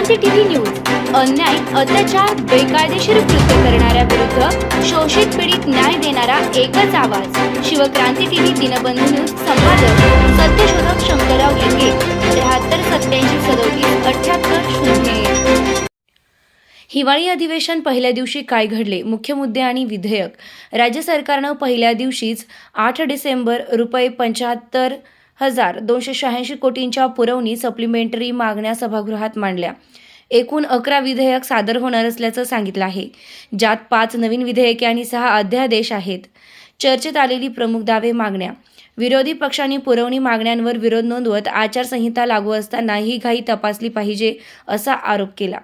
Shivkranti TV news अन्याय, अत्याचार, बेकायदेशीर कृत्य करणाऱ्या विरुद्ध शोषित पीडित न्याय देणारा एकच आवाज. Shivkranti TV Dinbandhu news. संपादक सत्यशोधक शंकरराव लिंगे. 73873780. हिवाळी अधिवेशन पहिल्या दिवशी काय घडले? मुख्य मुद्दे आणि विधेयक. राज्य सरकारनं पहिल्या दिवशीच 8 डिसेंबर रुपये 75,286 कोटींच्या पुरवणी सप्लिमेंटरी मागण्या सभागृहात मांडल्या. एकूण 11 विधेयक सादर होणार असल्याचं सांगितलं आहे, ज्यात 5 नवीन विधेयके आणि 6 अध्यादेश आहेत. चर्चेत आलेली प्रमुख दावे. मागण्या. विरोधी पक्षांनी पुरवणी मागण्यांवर विरोध नोंदवत आचारसंहिता लागू असताना ही घाई तपासली पाहिजे असा आरोप केला.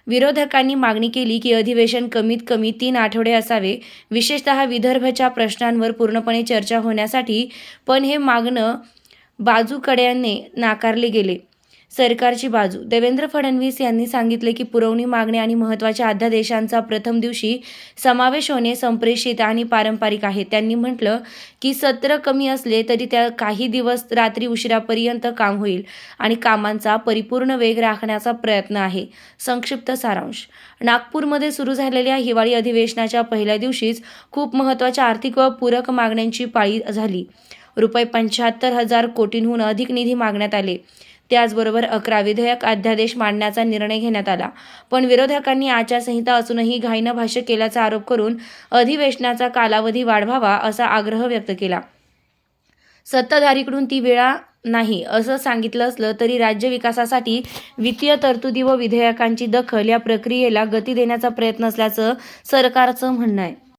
विरोधकांनी मागणी केली की अधिवेशन कमीत कमी 3 आठवडे असावे, विशेषतः विदर्भच्या प्रश्नांवर पूर्णपणे चर्चा होण्यासाठी. पण हे मागणं बाजूकड्याने नाकारले गेले. सरकारची बाजू. देवेंद्र फडणवीस यांनी सांगितले की पुरवणी मागण्या आणि महत्त्वाच्या अध्यादेशांचा प्रथम दिवशी समावेश होणे संप्रेषित आणि पारंपरिक आहे. त्यांनी म्हटलं की सत्र कमी असले तरी त्या काही दिवस रात्री उशिरापर्यंत काम होईल आणि कामांचा परिपूर्ण वेग राखण्याचा प्रयत्न आहे. संक्षिप्त सारांश. नागपूरमध्ये सुरू झालेल्या हिवाळी अधिवेशनाच्या पहिल्या दिवशीच खूप महत्त्वाच्या आर्थिक व पूरक मागण्यांची पाळी झाली. रुपये 75,000 कोटींहून अधिक निधी मागण्यात आले. त्याचबरोबर 11 विधेयक अध्यादेश मांडण्याचा निर्णय घेण्यात आला. पण विरोधकांनी आचारसंहिता असूनही घाईनं भाष्य केल्याचा आरोप करून अधिवेशनाचा कालावधी वाढवावा असा आग्रह व्यक्त केला. सत्ताधारीकडून ती वेळा नाही असं सांगितलं असलं तरी राज्य विकासासाठी वित्तीय तरतुदी व विधेयकांची दखल या प्रक्रियेला गती देण्याचा प्रयत्न असल्याचं सरकारचं म्हणणं आहे.